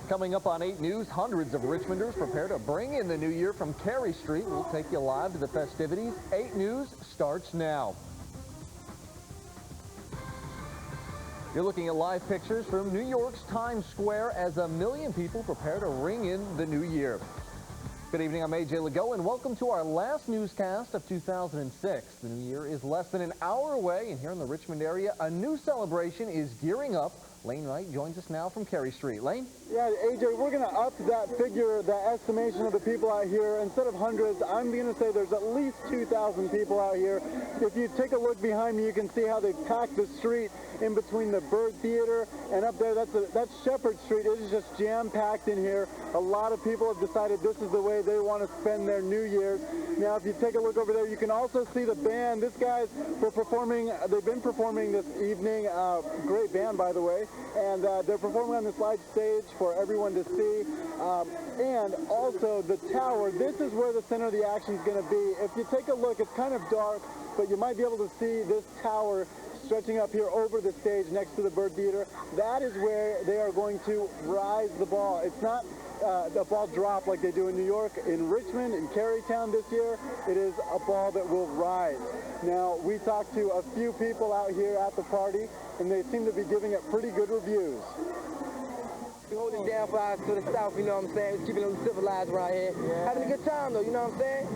Coming up on 8 News, hundreds of Richmonders prepare to bring in the new year from Carey Street. We'll take you live to the festivities. 8 News starts now. You're looking at live pictures from New York's Times Square as 1 million people prepare to ring in the new year. Good evening, I'm AJ Legault, and welcome to our last newscast of 2006. The new year is less than an hour away, and here in the Richmond area, a new celebration is gearing up. Lane Wright joins us now from Carey Street. Lane? Yeah, AJ, we're going to up that figure, that estimation of the people out here. Instead of hundreds, I'm going to say there's at least 2,000 people out here. If you take a look behind me, you can see how they've packed the street in between the Bird Theater and up there, that's Shepherd Street. It is just jam-packed in here. A lot of people have decided this is the way they want to spend their New Year's. Now, if you take a look over there, you can also see the band. These guys were performing, they've been performing this evening. Great band, by the way. And they're performing on this live stage for everyone to see. And also the tower, this is where the center of the action is going to be. If you take a look, it's kind of dark, but you might be able to see this tower stretching up here over the stage next to the Bird Theater. That is where they are going to rise the ball. It's not a ball drop like they do in New York, in Richmond, in Carytown this year. It is a ball that will rise. Now, we talked to a few people out here at the party, and they seem to be giving it pretty good reviews. We hold it down for us to the south, you know what I'm saying? We're keeping it civilized around here. Yeah. Having a good time, though, you know what I'm saying?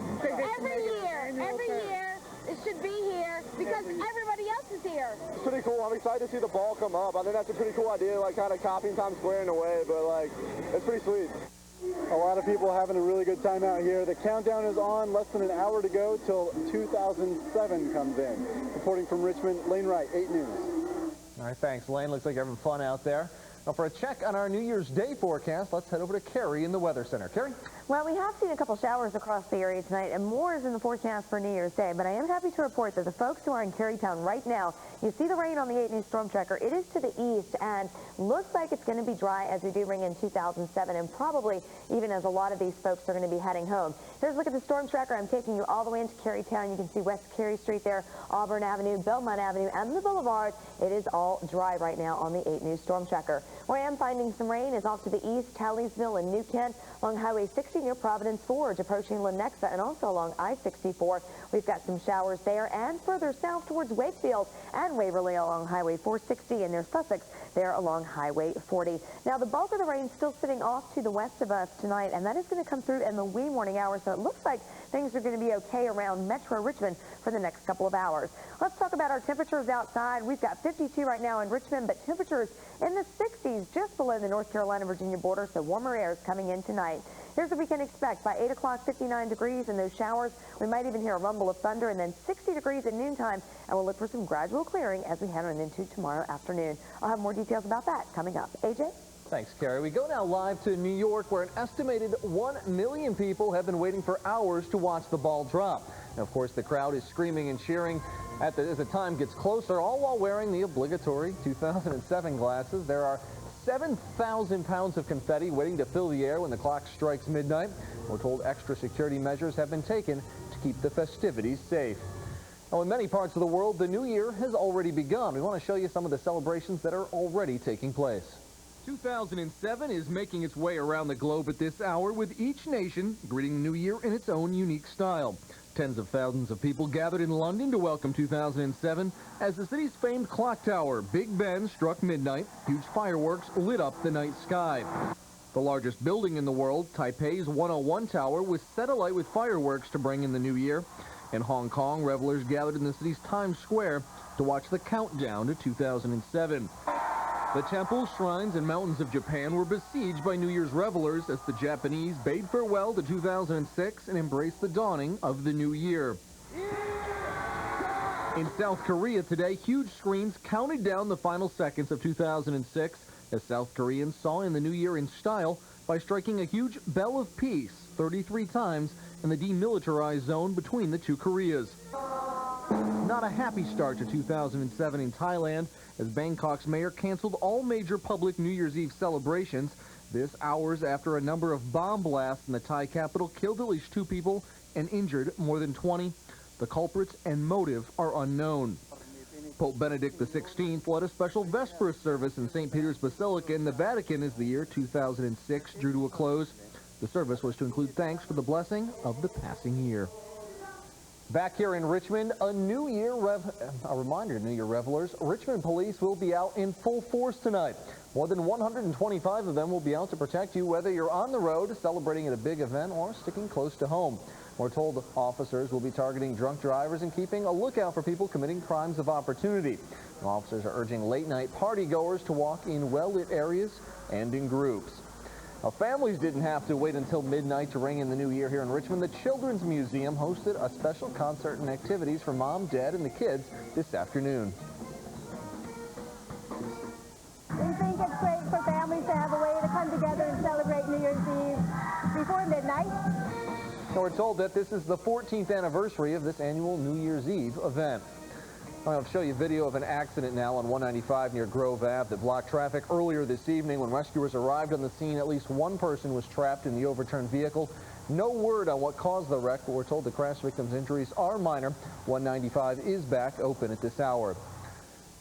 Every year, it should be here because everybody else is here. It's pretty cool. I'm excited to see the ball come up. I think that's a pretty cool idea, like kind of copying Times Square in a way, but like, it's pretty sweet. A lot of people having a really good time out here. The countdown is on. Less than an hour to go till 2007 comes in. Reporting from Richmond, Lane Wright, 8 News. All right, thanks, Lane. Looks like you're having fun out there. Now, for a check on our New Year's Day forecast, let's head over to Carey in the Weather Center. Carey? Well, we have seen a couple showers across the area tonight, and more is in the forecast for New Year's Day. But I am happy to report that the folks who are in Carytown right now, you see the rain on the 8 News Storm Tracker. It is to the east, and looks like it's going to be dry as we do ring in 2007, and probably even as a lot of these folks are going to be heading home. Here's a look at the Storm Tracker. I'm taking you all the way into Carytown. You can see West Carey Street there, Auburn Avenue, Belmont Avenue, and the Boulevard. It is all dry right now on the 8 News Storm Tracker. Where I am finding some rain is off to the east, Talliesville and New Kent, along Highway 60 near Providence Forge, approaching Lenexa, and also along I-64. We've got some showers there, and further south towards Wakefield and Waverly along Highway 460, and near Sussex there along Highway 40. Now, the bulk of the rain still sitting off to the west of us tonight, and that is going to come through in the wee morning hours, so it looks like things are going to be okay around Metro Richmond for the next couple of hours. Let's talk about our temperatures outside. We've got 52 right now in Richmond, but temperatures in the 60s just below the North Carolina-Virginia border, so warmer air is coming in tonight. Here's what we can expect. By 8 o'clock, 59 degrees in those showers. We might even hear a rumble of thunder, and then 60 degrees at noontime, and we'll look for some gradual clearing as we head on into tomorrow afternoon. I'll have more details about that coming up. AJ? Thanks, Carey. We go now live to New York, where an estimated 1 million people have been waiting for hours to watch the ball drop. And of course, the crowd is screaming and cheering as the time gets closer, all while wearing the obligatory 2007 glasses. There are 7,000 pounds of confetti waiting to fill the air when the clock strikes midnight. We're told extra security measures have been taken to keep the festivities safe. Now, in many parts of the world, the new year has already begun. We want to show you some of the celebrations that are already taking place. 2007 is making its way around the globe at this hour, with each nation greeting the new year in its own unique style. Tens of thousands of people gathered in London to welcome 2007 as the city's famed clock tower, Big Ben, struck midnight. Huge fireworks lit up the night sky. The largest building in the world, Taipei's 101 Tower, was set alight with fireworks to bring in the new year. In Hong Kong, revelers gathered in the city's Times Square to watch the countdown to 2007. The temples, shrines, and mountains of Japan were besieged by New Year's revelers as the Japanese bade farewell to 2006 and embraced the dawning of the new year. In South Korea today, huge screens counted down the final seconds of 2006 as South Koreans saw in the new year in style by striking a huge bell of peace 33 times in the demilitarized zone between the two Koreas. Not a happy start to 2007 in Thailand, as Bangkok's mayor canceled all major public New Year's Eve celebrations. This hours after a number of bomb blasts in the Thai capital killed at least 2 people and injured more than 20. The culprits and motive are unknown. Pope Benedict XVI led a special Vespers service in St. Peter's Basilica in the Vatican as the year 2006 drew to a close. The service was to include thanks for the blessing of the passing year. Back here in Richmond, a reminder to New Year revelers, Richmond police will be out in full force tonight. More than 125 of them will be out to protect you whether you're on the road, celebrating at a big event, or sticking close to home. We're told officers will be targeting drunk drivers and keeping a lookout for people committing crimes of opportunity. Officers are urging late-night party-goers to walk in well-lit areas and in groups. Now, families didn't have to wait until midnight to ring in the new year here in Richmond. The Children's Museum hosted a special concert and activities for Mom, Dad, and the kids this afternoon. We think it's great for families to have a way to come together and celebrate New Year's Eve before midnight. So we're told that this is the 14th anniversary of this annual New Year's Eve event. I'll show you video of an accident now on 195 near Grove Ave that blocked traffic earlier this evening. When rescuers arrived on the scene, at least one person was trapped in the overturned vehicle. No word on what caused the wreck, but we're told the crash victim's injuries are minor. 195 is back open at this hour.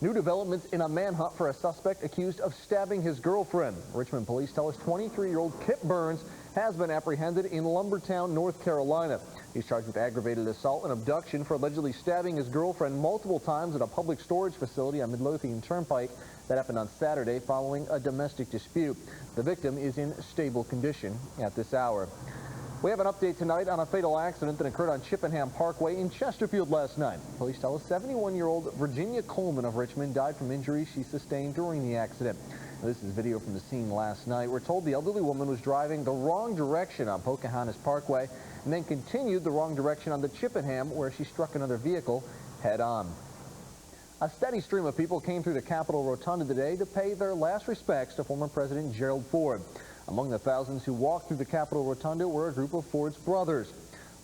New developments in a manhunt for a suspect accused of stabbing his girlfriend. Richmond police tell us 23-year-old Kip Burns has been apprehended in Lumbertown, North Carolina. He's charged with aggravated assault and abduction for allegedly stabbing his girlfriend multiple times at a public storage facility on Midlothian Turnpike. That happened on Saturday following a domestic dispute. The victim is in stable condition at this hour. We have an update tonight on a fatal accident that occurred on Chippenham Parkway in Chesterfield last night. Police tell us 71-year-old Virginia Coleman of Richmond died from injuries she sustained during the accident. This is video from the scene last night. We're told the elderly woman was driving the wrong direction on Pocahontas Parkway and then continued the wrong direction on the Chippenham, where she struck another vehicle head-on. A steady stream of people came through the Capitol Rotunda today to pay their last respects to former President Gerald Ford. Among the thousands who walked through the Capitol Rotunda were a group of Ford's brothers.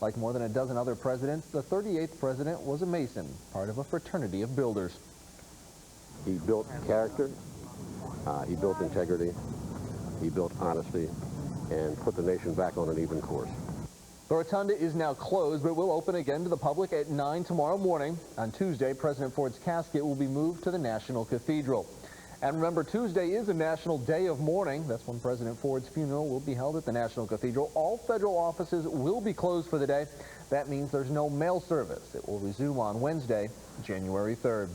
Like more than a dozen other presidents, the 38th president was a Mason, part of a fraternity of builders. He built character, he built integrity, he built honesty, and put the nation back on an even course. The Rotunda is now closed, but will open again to the public at 9 tomorrow morning. On Tuesday, President Ford's casket will be moved to the National Cathedral. And remember, Tuesday is a National Day of Mourning. That's when President Ford's funeral will be held at the National Cathedral. All federal offices will be closed for the day. That means there's no mail service. It will resume on Wednesday, January 3rd.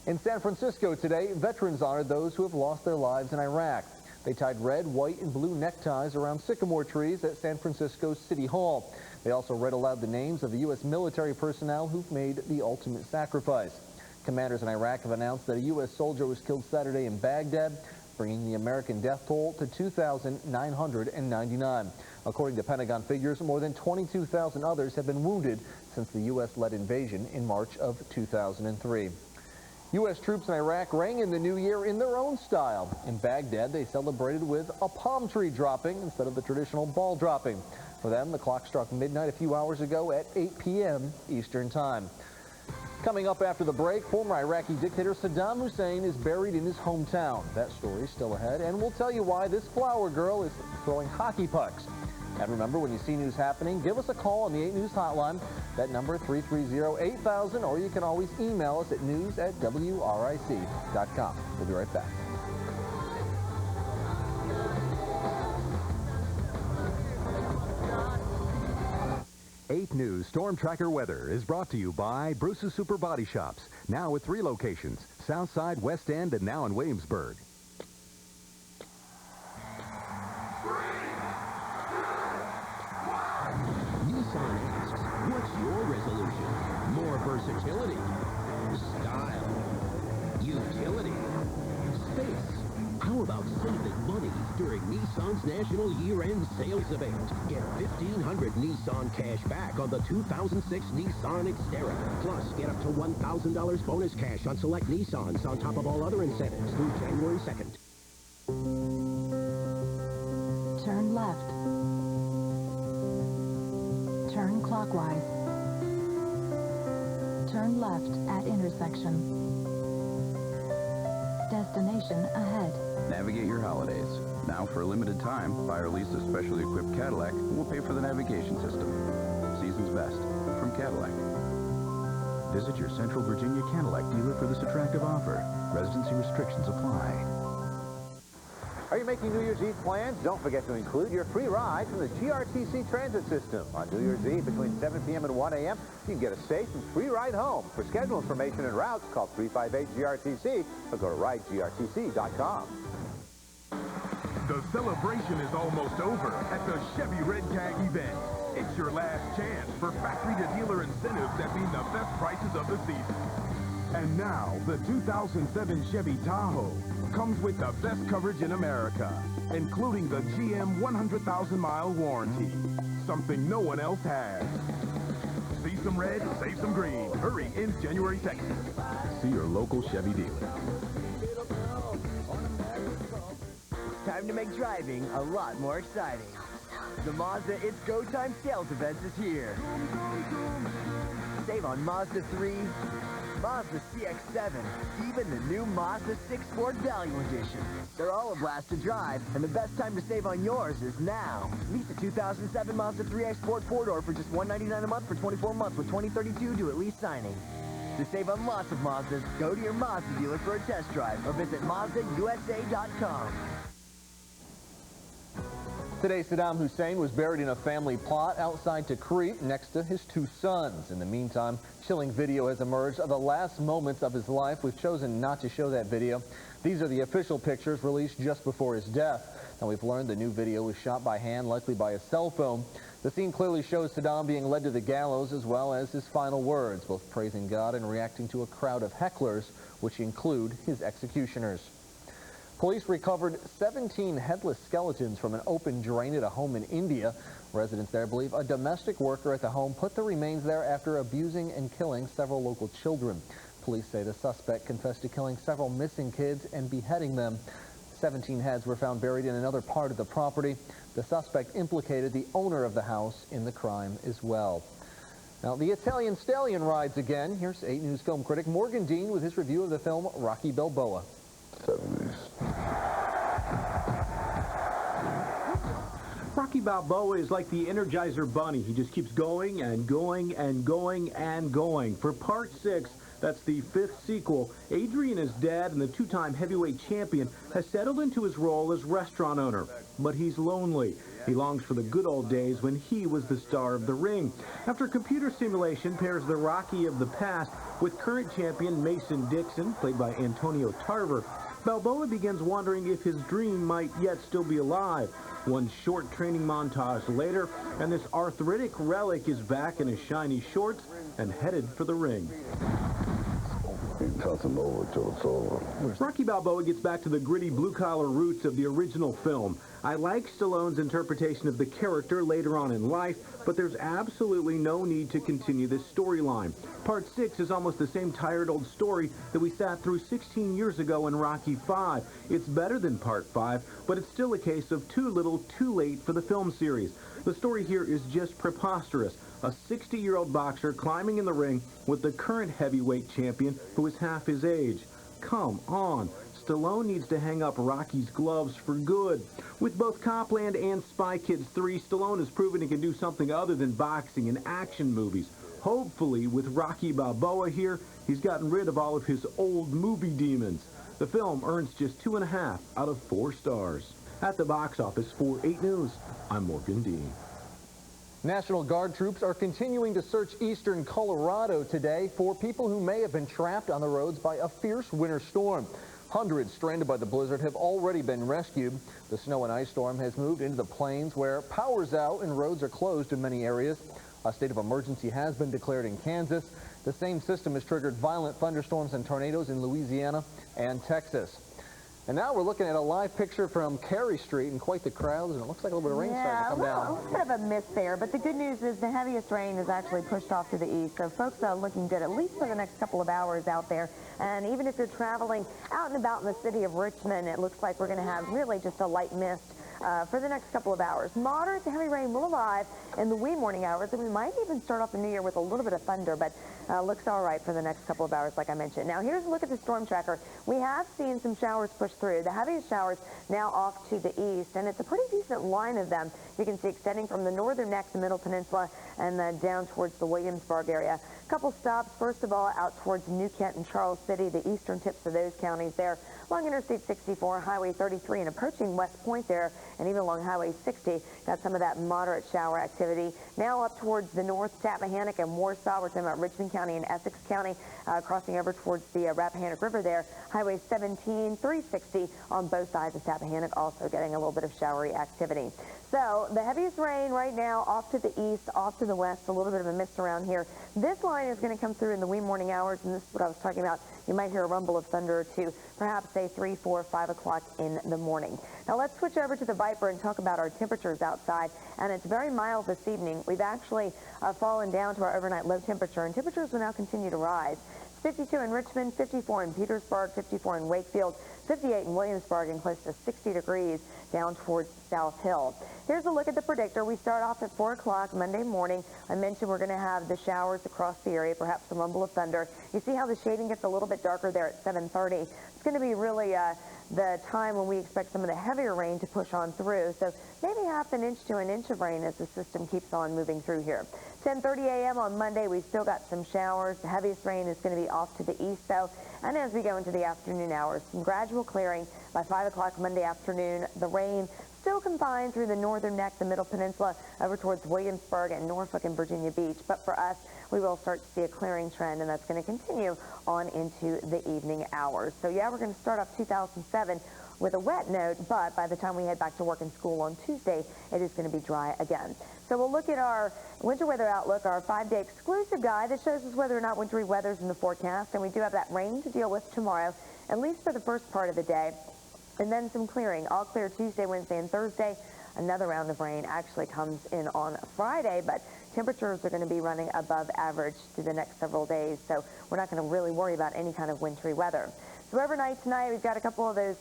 In San Francisco today, veterans honored those who have lost their lives in Iraq. They tied red, white, and blue neckties around sycamore trees at San Francisco's City Hall. They also read aloud the names of the U.S. military personnel who've made the ultimate sacrifice. Commanders in Iraq have announced that a U.S. soldier was killed Saturday in Baghdad, bringing the American death toll to 2,999. According to Pentagon figures, more than 22,000 others have been wounded since the U.S.-led invasion in March of 2003. U.S. troops in Iraq rang in the new year in their own style. In Baghdad, they celebrated with a palm tree dropping instead of the traditional ball dropping. For them, the clock struck midnight a few hours ago at 8 p.m. Eastern Time. Coming up after the break, former Iraqi dictator Saddam Hussein is buried in his hometown. That story is still ahead, and we'll tell you why this flower girl is throwing hockey pucks. And remember, when you see news happening, give us a call on the 8 News hotline. That number, 330-8000, or you can always email us at news@WRIC.com. We'll be right back. 8 News Storm Tracker Weather is brought to you by Bruce's Super Body Shops, now with 3 locations, Southside, West End, and now in Williamsburg. Nissan asks, what's your resolution? More versatility, style, utility, space. How about saving money during Nissan's National Year-End Sales Event? Get $1,500 Nissan cash back on the 2006 Nissan Xterra. Plus, get up to $1,000 bonus cash on select Nissans on top of all other incentives through January 2nd. Turn left. Turn clockwise. Turn left at intersection. Destination ahead. Navigate your holidays. Now, for a limited time, buy or lease a specially equipped Cadillac and we'll pay for the navigation system. Season's best from Cadillac. Visit your Central Virginia Cadillac dealer for this attractive offer. Residency restrictions apply. Are you making New Year's Eve plans? Don't forget to include your free ride from the GRTC transit system. On New Year's Eve between 7 p.m. and 1 a.m., you can get a safe and free ride home. For schedule information and routes, call 358-GRTC or go to ridegrtc.com. The celebration is almost over at the Chevy Red Tag event. It's your last chance for factory-to-dealer incentives that mean the best prices of the season. And now, the 2007 Chevy Tahoe comes with the best coverage in America, including the GM 100,000-mile warranty, something no one else has. See some red, save some green. Hurry, ends January 2nd. See your local Chevy dealer. Time to make driving a lot more exciting. The Mazda It's Go Time sales event is here. Save on Mazda 3, Mazda CX-7, even the new Mazda 6 Sport Value Edition. They're all a blast to drive, and the best time to save on yours is now. Meet the 2007 Mazda 3X Sport 4-door for just $199 a month for 24 months with 2032 due at lease signing. To save on lots of Mazdas, go to your Mazda dealer for a test drive or visit MazdaUSA.com. Today, Saddam Hussein was buried in a family plot outside Tikrit next to his two sons. In the meantime, chilling video has emerged of the last moments of his life. We've chosen not to show that video. These are the official pictures released just before his death. Now, we've learned the new video was shot by hand, likely by a cell phone. The scene clearly shows Saddam being led to the gallows as well as his final words, both praising God and reacting to a crowd of hecklers, which include his executioners. Police recovered 17 headless skeletons from an open drain at a home in India. Residents there believe a domestic worker at the home put the remains there after abusing and killing several local children. Police say the suspect confessed to killing several missing kids and beheading them. 17 heads were found buried in another part of the property. The suspect implicated the owner of the house in the crime as well. Now, the Italian stallion rides again. Here's 8 News film critic Morgan Dean with his review of the film Rocky Balboa. 70s. Rocky Balboa is like the Energizer Bunny. He just keeps going and going and going and going. For part 6, that's the 5th sequel, Adrian is dead and the 2-time heavyweight champion has settled into his role as restaurant owner. But he's lonely. He longs for the good old days when he was the star of the ring. After computer simulation pairs the Rocky of the past with current champion Mason Dixon, played by Antonio Tarver, Balboa begins wondering if his dream might yet still be alive. One short training montage later, and this arthritic relic is back in his shiny shorts and headed for the ring. You toss him over till it's over. Rocky Balboa gets back to the gritty blue-collar roots of the original film. I like Stallone's interpretation of the character later on in life, but there's absolutely no need to continue this storyline. Part 6 is almost the same tired old story that we sat through 16 years ago in Rocky 5. It's better than Part 5, but it's still a case of too little, too late for the film series. The story here is just preposterous. A 60-year-old boxer climbing in the ring with the current heavyweight champion who is half his age. Come on. Stallone needs to hang up Rocky's gloves for good. With both Copland and Spy Kids 3, Stallone has proven he can do something other than boxing and action movies. Hopefully, with Rocky Balboa here, he's gotten rid of all of his old movie demons. The film earns just 2.5 out of 4 stars. At the box office for 8 News, I'm Morgan Dean. National Guard troops are continuing to search eastern Colorado today for people who may have been trapped on the roads by a fierce winter storm. Hundreds stranded by the blizzard have already been rescued. The snow and ice storm has moved into the plains where power's out and roads are closed in many areas. A state of emergency has been declared in Kansas. The same system has triggered violent thunderstorms and tornadoes in Louisiana and Texas. And now we're looking at a live picture from Carey Street and quite the crowds, and it looks like a little bit of rain starting to come down. A little bit of a miss there, but the good news is the heaviest rain is actually pushed off to the east, so folks are looking good, at least for the next couple of hours out there. And even if you're traveling out and about in the city of Richmond, it looks like we're going to have really just a light mist for the next couple of hours. Moderate to heavy rain will arrive in the wee morning hours, and we might even start off the new year with a little bit of thunder, but looks all right for the next couple of hours, like I mentioned. Now, here's a look at the storm tracker. We have seen some showers push through. The heaviest showers now off to the east, and it's a pretty decent line of them. You can see extending from the northern neck, the middle peninsula, and then down towards the Williamsburg area. A couple stops, first of all, out towards New Kent and Charles City, the eastern tips of those counties there, along Interstate 64, Highway 33, and approaching West Point there, and even along Highway 60. Got some of that moderate shower activity. Now up towards the north, Tappahannock and Warsaw. We're talking about Richmond County and Essex County, crossing over towards the Rappahannock River there. Highway 17, 360 on both sides of Tappahannock, also getting a little bit of showery activity. So the heaviest rain right now off to the east, off to the west, a little bit of a mist around here. This line is going to come through in the wee morning hours, and this is what I was talking about. You might hear a rumble of thunder or two, perhaps say 3, 4, 5 o'clock in the morning. Now let's switch over to the Viper and talk about our temperatures outside, and it's very mild this evening. We've actually fallen down to our overnight low temperature, and temperatures will now continue to rise. 52 in Richmond, 54 in Petersburg, 54 in Wakefield, 58 in Williamsburg, and close to 60 degrees down towards South Hill. Here's a look at the predictor. We start off at 4 o'clock Monday morning. I mentioned we're going to have the showers across the area, perhaps a rumble of thunder. You see how the shading gets a little bit darker there at 7:30. It's going to be really the time when we expect some of the heavier rain to push on through. So maybe half an inch to an inch of rain as the system keeps on moving through here. 10:30 a.m. on Monday, we've still got some showers. The heaviest rain is going to be off to the east, though. And as we go into the afternoon hours, some gradual clearing. By 5 o'clock Monday afternoon, the rain still confined through the northern neck, the middle peninsula, over towards Williamsburg and Norfolk and Virginia Beach. But for us, we will start to see a clearing trend, and that's going to continue on into the evening hours. So, yeah, we're going to start off 2007 with a wet note, but by the time we head back to work and school on Tuesday, it is going to be dry again. So we'll look at our winter weather outlook, our 5-day exclusive guide that shows us whether or not wintry weather's in the forecast, and we do have that rain to deal with tomorrow, at least for the first part of the day, and then some clearing. All clear Tuesday, Wednesday, and Thursday. Another round of rain actually comes in on Friday, but temperatures are going to be running above average through the next several days, so we're not going to really worry about any kind of wintry weather. So overnight tonight, we've got a couple of those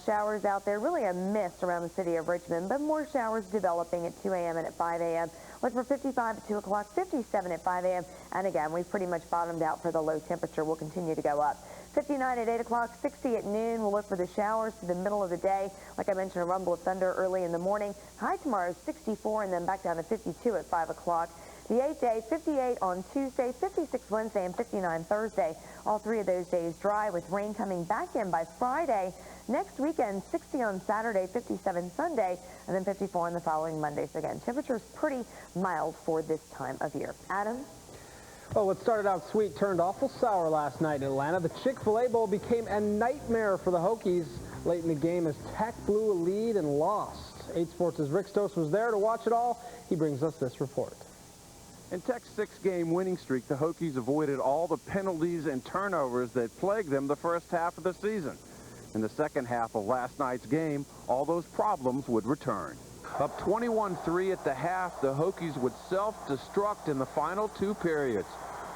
showers out there, really a mist around the city of Richmond, but more showers developing at 2 a.m. and at 5 a.m. Look for 55 at 2 o'clock, 57 at 5 a.m. And again, we've pretty much bottomed out for the low temperature. We'll continue to go up. 59 at 8 o'clock, 60 at noon. We'll look for the showers to the middle of the day. Like I mentioned, a rumble of thunder early in the morning. High tomorrow is 64 and then back down to 52 at 5 o'clock. The 8th day, 58 on Tuesday, 56 Wednesday, and 59 Thursday. All 3 of those days dry with rain coming back in by Friday. Next weekend, 60 on Saturday, 57 Sunday, and then 54 on the following Monday. So again, temperature's pretty mild for this time of year. Adam? Well, what started out sweet turned awful sour last night in Atlanta. The Chick-fil-A Bowl became a nightmare for the Hokies late in the game as Tech blew a lead and lost. 8 Sports' Rick Stoss was there to watch it all. He brings us this report. In Tech's 6-game winning streak, the Hokies avoided all the penalties and turnovers that plagued them the first half of the season. In the second half of last night's game, all those problems would return. Up 21-3 at the half, the Hokies would self-destruct in the final 2 periods.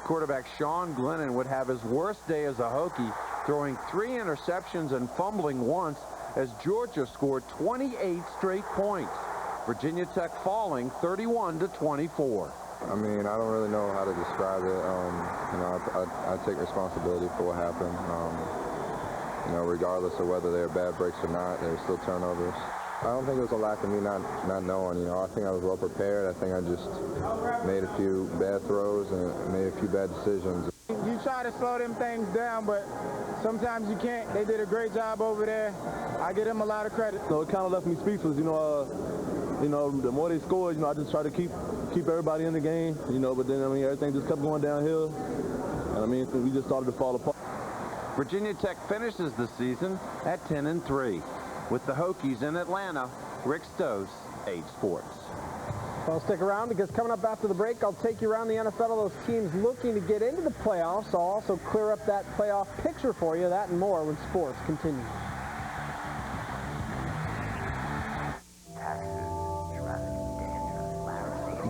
Quarterback Sean Glennon would have his worst day as a Hokie, throwing 3 interceptions and fumbling once as Georgia scored 28 straight points. Virginia Tech falling 31-24. I mean, I don't really know how to describe it. I take responsibility for what happened. Regardless of whether they're bad breaks or not, there's still turnovers. I don't think it was a lack of me not knowing. I think I was well prepared. I think I just made a few bad throws and made a few bad decisions. You try to slow them things down, but sometimes you can't. They did a great job over there. I give them a lot of credit. So it kind of left me speechless. The more they scored, I just try to keep everybody in the game. But then everything just kept going downhill, and we just started to fall apart. Virginia Tech finishes the season at 10-3. With the Hokies in Atlanta, Rick Stoss, 8 Sports. Well, stick around because coming up after the break, I'll take you around the NFL of those teams looking to get into the playoffs. I'll also clear up that playoff picture for you. That and more when sports continue.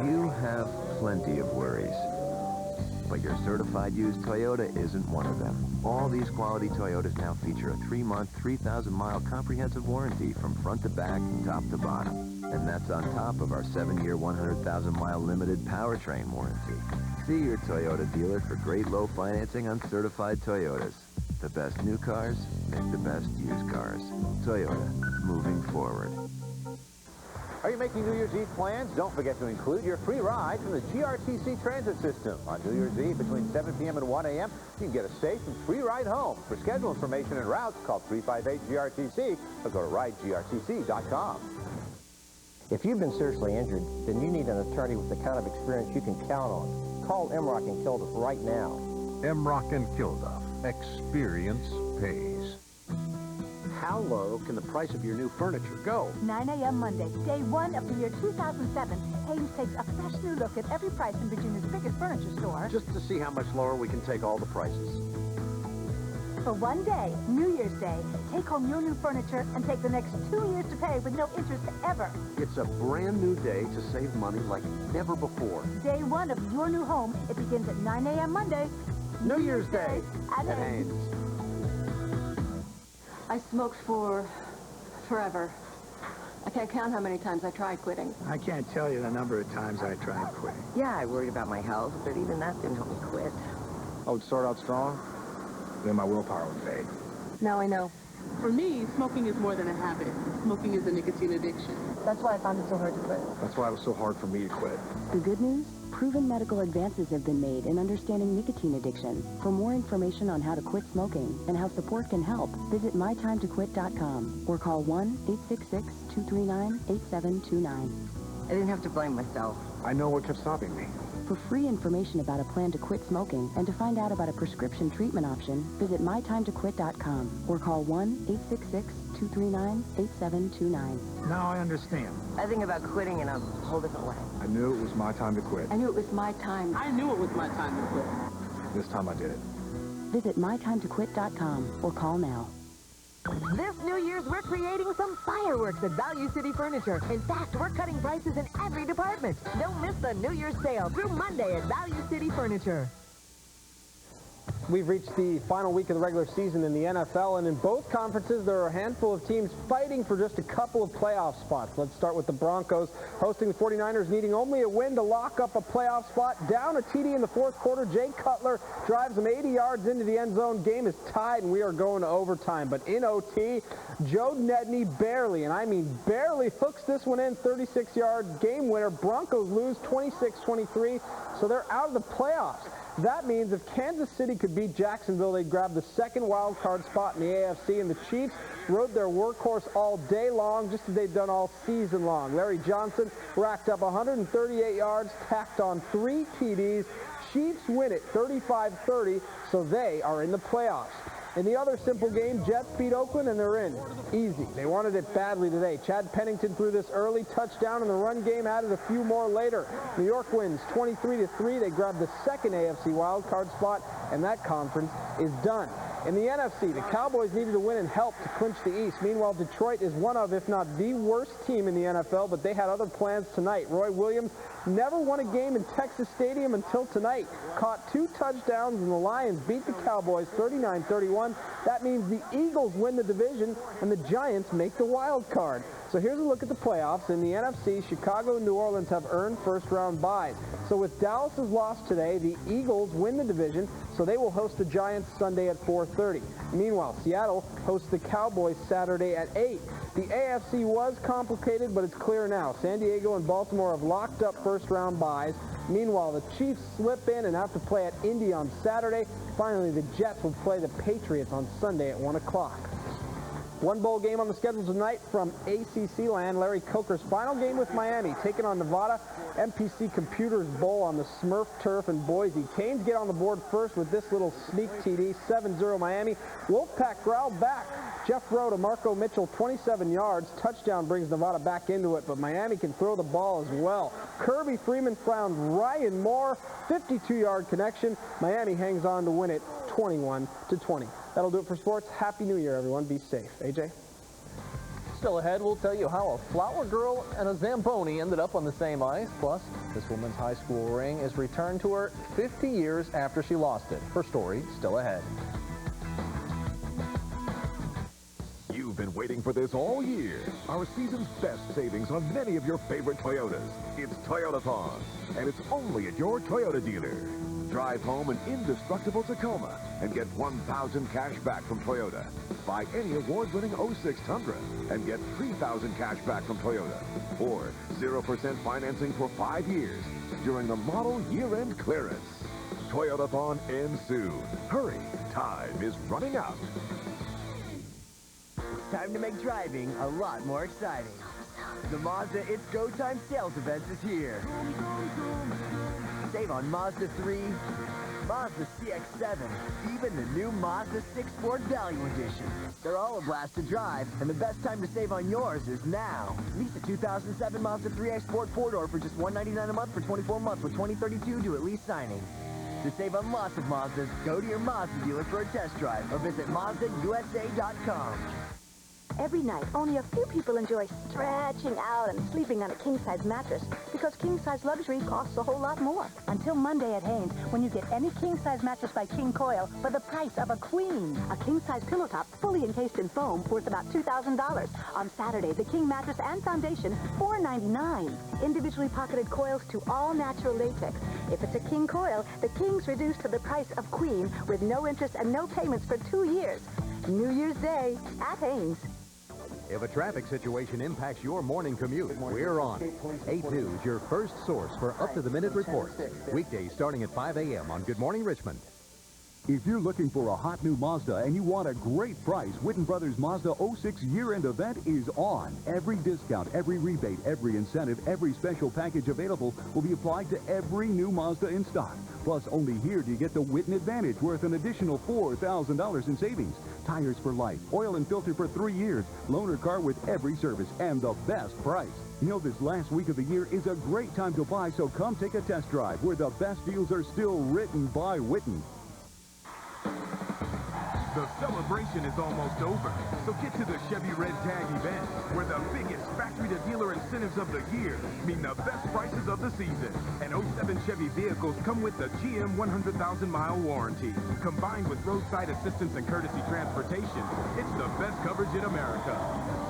You have plenty of worries. But your certified used Toyota isn't one of them. All these quality Toyotas now feature a 3-month, 3,000-mile comprehensive warranty from front to back, top to bottom. And that's on top of our 7-year, 100,000-mile limited powertrain warranty. See your Toyota dealer for great low financing on certified Toyotas. The best new cars make the best used cars. Toyota, moving forward. Are you making New Year's Eve plans? Don't forget to include your free ride from the GRTC transit system. On New Year's Eve between 7 p.m. and 1 a.m., you can get a safe and free ride home. For schedule information and routes, call 358-GRTC or go to ridegrtc.com. If you've been seriously injured, then you need an attorney with the kind of experience you can count on. Call Emrock and Kilduff right now. Emrock and Kilduff. Experience pays. How low can the price of your new furniture go? 9 a.m. Monday, day one of the year 2007. Haynes takes a fresh new look at every price in Virginia's biggest furniture store. Just to see how much lower we can take all the prices. For one day, New Year's Day, take home your new furniture and take the next 2 years to pay with no interest ever. It's a brand new day to save money like never before. Day one of your new home. It begins at 9 a.m. Monday. New Year's Day at Haynes. I smoked for forever. I can't count how many times I tried quitting. I can't tell you the number of times I tried quitting. Yeah, I worried about my health, but even that didn't help me quit. I would start out strong, then my willpower would fade. Now I know. For me, smoking is more than a habit. Smoking is a nicotine addiction. That's why I found it so hard to quit. That's why it was so hard for me to quit. The good news? Proven medical advances have been made in understanding nicotine addiction. For more information on how to quit smoking and how support can help, visit mytimetoquit.com or call 1-866-239-8729. I didn't have to blame myself. I know what kept stopping me. For free information about a plan to quit smoking and to find out about a prescription treatment option, visit mytimetoquit.com or call 1-866-239-8729. Now I understand. I think about quitting in a whole different way. I knew it was my time to quit. I knew it was my time. I knew it was my time to quit. This time I did it. Visit mytimetoquit.com or call now. This New Year's, we're creating some fireworks at Value City Furniture. In fact, we're cutting prices in every department. Don't miss the New Year's sale through Monday at Value City Furniture. We've reached the final week of the regular season in the NFL, and in both conferences, there are a handful of teams fighting for just a couple of playoff spots. Let's start with the Broncos, hosting the 49ers, needing only a win to lock up a playoff spot. Down a TD in the fourth quarter, Jay Cutler drives them 80 yards into the end zone. Game is tied, and we are going to overtime. But in OT, Joe Nedney barely, and I mean barely, hooks this one in, 36-yard game winner. Broncos lose 26-23, so they're out of the playoffs. That means if Kansas City could beat Jacksonville, they'd grab the second wild card spot in the AFC, and the Chiefs rode their workhorse all day long, just as they've done all season long. Larry Johnson racked up 138 yards, tacked on 3 TDs. Chiefs win it 35-30, so they are in the playoffs. In the other simple game, Jets beat Oakland, and they're in. Easy. They wanted it badly today. Chad Pennington threw this early touchdown in the run game, added a few more later. New York wins 23-3. They grabbed the second AFC wildcard spot, and that conference is done. In the NFC, the Cowboys needed a win and help to clinch the East. Meanwhile, Detroit is one of, if not the worst team in the NFL, but they had other plans tonight. Roy Williams never won a game in Texas Stadium until tonight. Caught 2 touchdowns, and the Lions beat the Cowboys 39-31. That means the Eagles win the division, and the Giants make the wild card. So here's a look at the playoffs. In the NFC, Chicago and New Orleans have earned first-round byes. So with Dallas's loss today, the Eagles win the division, so they will host the Giants Sunday at 4:30. Meanwhile, Seattle hosts the Cowboys Saturday at 8. The AFC was complicated, but it's clear now. San Diego and Baltimore have locked up first-round byes. Meanwhile, the Chiefs slip in and have to play at Indy on Saturday. Finally, the Jets will play the Patriots on Sunday at 1 o'clock. One bowl game on the schedule tonight from ACC land. Larry Coker's final game with Miami, taking on Nevada. MPC Computers Bowl on the Smurf turf in Boise. Canes get on the board first with this little sneak TD, 7-0 Miami. Wolfpack growled back. Jeff Rowe to Marco Mitchell, 27 yards. Touchdown brings Nevada back into it, but Miami can throw the ball as well. Kirby Freeman found Ryan Moore, 52-yard connection. Miami hangs on to win it 21-20. That'll do it for sports. Happy New Year, everyone. Be safe. AJ? Still ahead, we'll tell you how a flower girl and a Zamboni ended up on the same ice. Plus, this woman's high school ring is returned to her 50 years after she lost it. Her story still ahead. You've been waiting for this all year. Our season's best savings on many of your favorite Toyotas. It's Toyotathon, and it's only at your Toyota dealer. Drive home an indestructible Tacoma and get $1,000 cash back from Toyota. Buy any award-winning 06 Tundra and get $3,000 cash back from Toyota. Or 0% financing for 5 years during the model year-end clearance. Toyotathon ends soon. Hurry, time is running out. Time to make driving a lot more exciting. The Mazda It's Go Time sales event is here. Save on Mazda 3, Mazda CX-7, even the new Mazda 6 Sport Value Edition. They're all a blast to drive, and the best time to save on yours is now. Lease a 2007 Mazda 3i Sport 4-door for just $199 a month for 24 months with 2032 due at lease signing. To save on lots of Mazdas, go to your Mazda dealer for a test drive or visit MazdaUSA.com. Every night, only a few people enjoy stretching out and sleeping on a king-size mattress because king-size luxury costs a whole lot more. Until Monday at Hanes, when you get any king-size mattress by King Coil for the price of a queen. A king-size pillow top fully encased in foam worth about $2,000. On Saturday, the King mattress and foundation, $499. Individually pocketed coils to all-natural latex. If it's a King Coil, the King's reduced to the price of queen with no interest and no payments for 2 years. New Year's Day at Hanes. If a traffic situation impacts your morning commute, we're on. 8 News, your first source for up-to-the-minute reports. Weekdays starting at 5 a.m. on Good Morning Richmond. If you're looking for a hot new Mazda and you want a great price, Whitten Brothers Mazda 06 year-end event is on. Every discount, every rebate, every incentive, every special package available will be applied to every new Mazda in stock. Plus, only here do you get the Whitten Advantage worth an additional $4,000 in savings. Tires for life, oil and filter for 3 years, loaner car with every service, and the best price. You know, this last week of the year is a great time to buy, so come take a test drive where the best deals are still written by Whitten. The celebration is almost over, so get to the Chevy Red Tag event, where the biggest factory-to-dealer incentives of the year mean the best prices of the season. And 07 Chevy vehicles come with the GM 100,000-mile warranty. Combined with roadside assistance and courtesy transportation, it's the best coverage in America.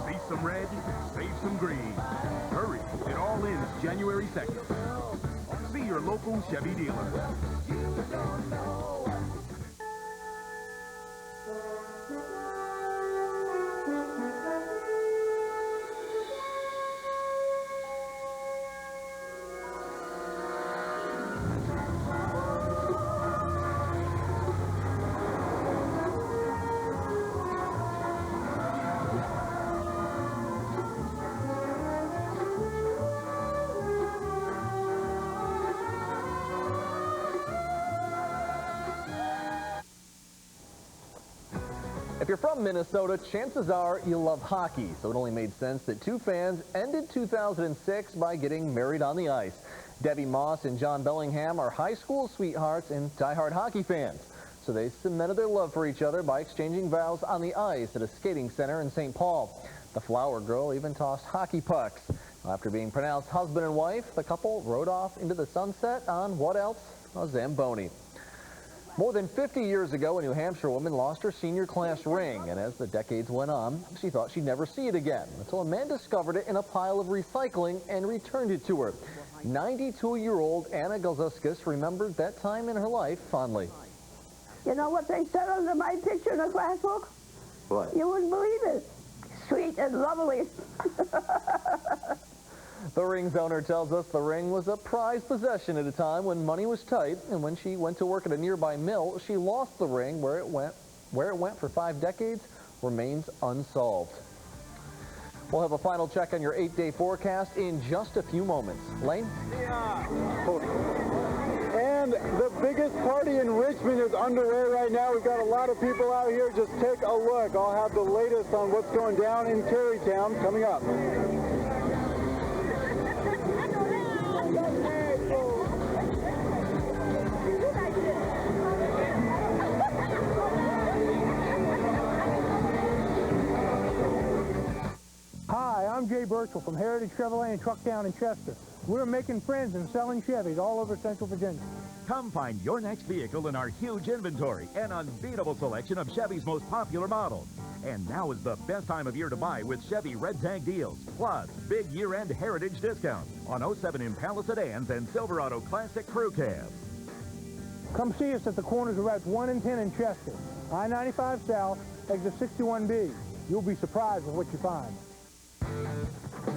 See some red, save some green. Hurry, it all ends January 2nd. See your local Chevy dealer. If you're from Minnesota, chances are you love hockey, so it only made sense that two fans ended 2006 by getting married on the ice. Debbie Moss and John Bellingham are high school sweethearts and diehard hockey fans, so they cemented their love for each other by exchanging vows on the ice at a skating center in St. Paul. The flower girl even tossed hockey pucks. After being pronounced husband and wife, the couple rode off into the sunset on what else? A Zamboni. More than 50 years ago, a New Hampshire woman lost her senior class ring, and as the decades went on, she thought she'd never see it again, until a man discovered it in a pile of recycling and returned it to her. 92-year-old Anna Galzuskas remembered that time in her life fondly. You know what they said under my picture in the class book? What? You wouldn't believe it. Sweet and lovely. The ring's owner tells us the ring was a prized possession at a time when money was tight, and when she went to work at a nearby mill, she lost the ring. Where it went for 5 decades remains unsolved. We'll have a final check on your 8-day forecast in just a few moments. Lane? And the biggest party in Richmond is underway right now. We've got a lot of people out here. Just take a look. I'll have the latest on what's going down in Carytown coming up. I'm Jay Birchall from Heritage Chevrolet and Truck Town in Chester. We're making friends and selling Chevys all over Central Virginia. Come find your next vehicle in our huge inventory and unbeatable selection of Chevy's most popular models. And now is the best time of year to buy with Chevy Red Tag deals. Plus, big year-end Heritage discounts on 07 Impala sedans and Silverado Classic Crew Cabs. Come see us at the corners of Routes 1 and 10 in Chester. I-95 South, exit 61B. You'll be surprised with what you find.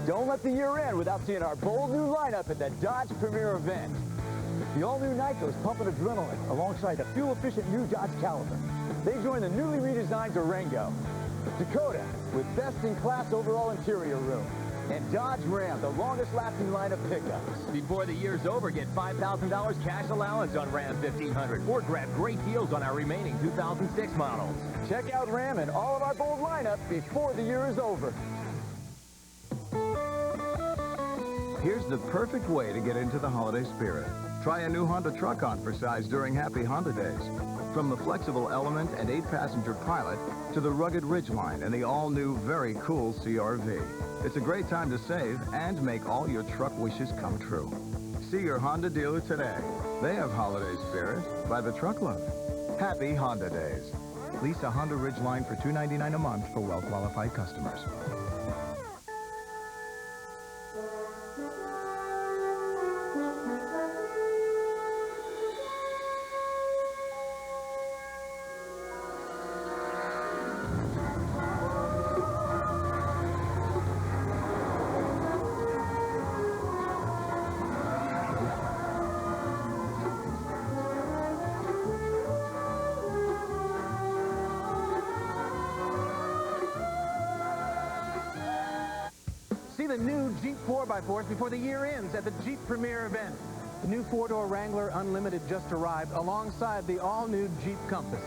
Don't let the year end without seeing our bold new lineup at the Dodge Premier event. The all-new Nikos pumping adrenaline alongside the fuel-efficient new Dodge Caliber. They join the newly redesigned Durango, Dakota with best-in-class overall interior room, and Dodge Ram, the longest-lasting line of pickups. Before the year's over, get $5,000 cash allowance on Ram 1500 or grab great deals on our remaining 2006 models. Check out Ram and all of our bold lineup before the year is over. Here's the perfect way to get into the holiday spirit. Try a new Honda truck on for size during Happy Honda Days. From the flexible Element and 8-passenger Pilot to the rugged Ridgeline and the all-new, very cool CR-V. It's a great time to save and make all your truck wishes come true. See your Honda dealer today. They have holiday spirit by the truckload. Happy Honda Days. Lease a Honda Ridgeline for $299 a month for well-qualified customers. See the new Jeep 4x4s before the year ends at the Jeep Premier event. The new 4-door Wrangler Unlimited just arrived alongside the all-new Jeep Compass.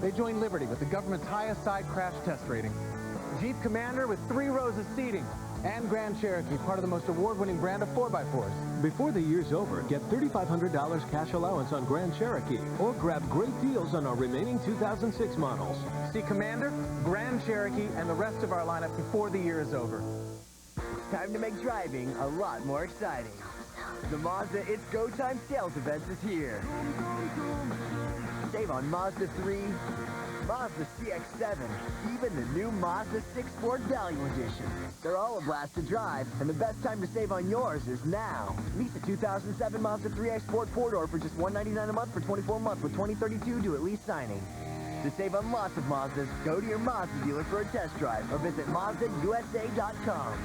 They join Liberty with the government's highest side crash test rating. Jeep Commander with 3 rows of seating. And Grand Cherokee, part of the most award-winning brand of 4x4s. Before the year's over, get $3,500 cash allowance on Grand Cherokee or grab great deals on our remaining 2006 models. See Commander, Grand Cherokee, and the rest of our lineup before the year is over. Time to make driving a lot more exciting. The Mazda It's Go Time sales event is here. Save on Mazda 3, Mazda CX-7, even the new Mazda 6 Sport Value Edition. They're all a blast to drive, and the best time to save on yours is now. Lease a 2007 Mazda 3i Sport 4-door for just $199 a month for 24 months with 2032 due at lease signing. To save on lots of Mazdas, go to your Mazda dealer for a test drive or visit MazdaUSA.com.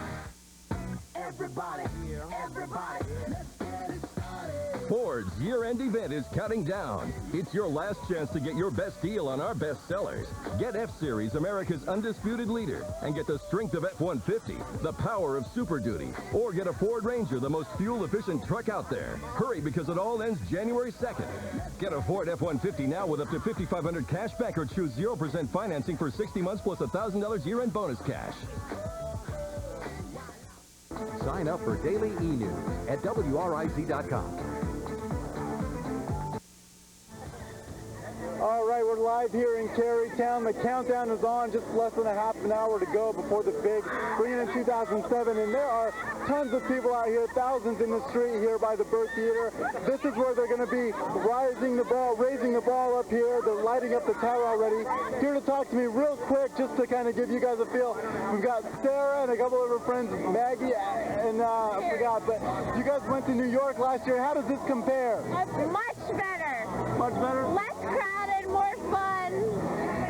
Everybody, let's get it started. Ford's year-end event is counting down. It's your last chance to get your best deal on our best sellers. Get F-Series, America's undisputed leader, and get the strength of F-150, the power of Super Duty, or get a Ford Ranger, the most fuel-efficient truck out there. Hurry, because it all ends January 2nd. Get a Ford F-150 now with up to $5,500 cash back or choose 0% financing for 60 months plus $1,000 year-end bonus cash. Sign up for daily e-news at WRIC.com. All right, we're live here in Carytown. The countdown is on, just less than a half an hour to go before the big Bring It In 2007. And there are tons of people out here, thousands in the street here by the Burt Theater. This is where they're going to be raising the ball up here. They're lighting up the tower already. Here to talk to me real quick, just to kind of give you guys a feel. We've got Sarah and a couple of her friends, Maggie, and I forgot, but you guys went to New York last year. How does this compare? Much better. Much better? Less crowded, more fun.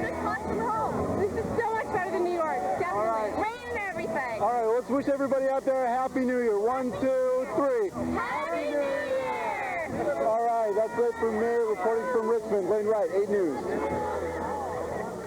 6 months from home. This is so much better than New York. Definitely. All right. Rain and everything. All right, let's wish everybody out there a Happy New Year. 1, 2, 3. Happy New Year! All right, that's it from me, reporting from Richmond. Lane Wright, 8 News.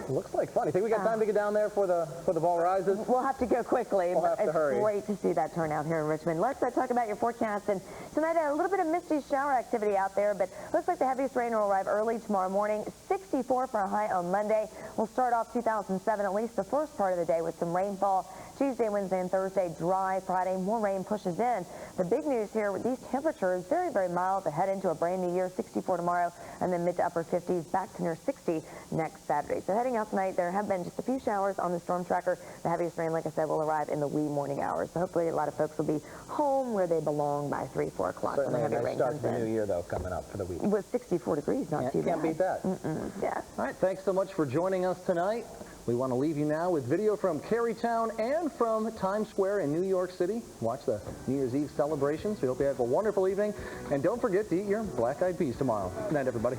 Looks like fun. You think we got time to get down there for the ball rises? We'll have to go quickly. We'll have to hurry. It's great to see that turnout here in Richmond. Let's talk about your forecast. And tonight, a little bit of misty shower activity out there, but looks like the heaviest rain will arrive early tomorrow morning. 64 for a high on Monday. We'll start off 2007, at least the first part of the day, with some rainfall. Tuesday, Wednesday, and Thursday, dry. Friday, more rain pushes in. The big news here with these temperatures, very, very mild to head into a brand new year, 64 tomorrow, and then mid to upper 50s, back to near 60 next Saturday. So heading out tonight, there have been just a few showers on the storm tracker. The heaviest rain, like I said, will arrive in the wee morning hours. So hopefully a lot of folks will be home where they belong by 3, 4 o'clock. Certainly a nice start to the new year, though, coming up for the week. It was 64 degrees, not too bad. Can't beat that. Yeah. All right, thanks so much for joining us tonight. We want to leave you now with video from Carytown and from Times Square in New York City. Watch the New Year's Eve celebrations. We hope you have a wonderful evening. And don't forget to eat your black-eyed peas tomorrow. Good night, everybody.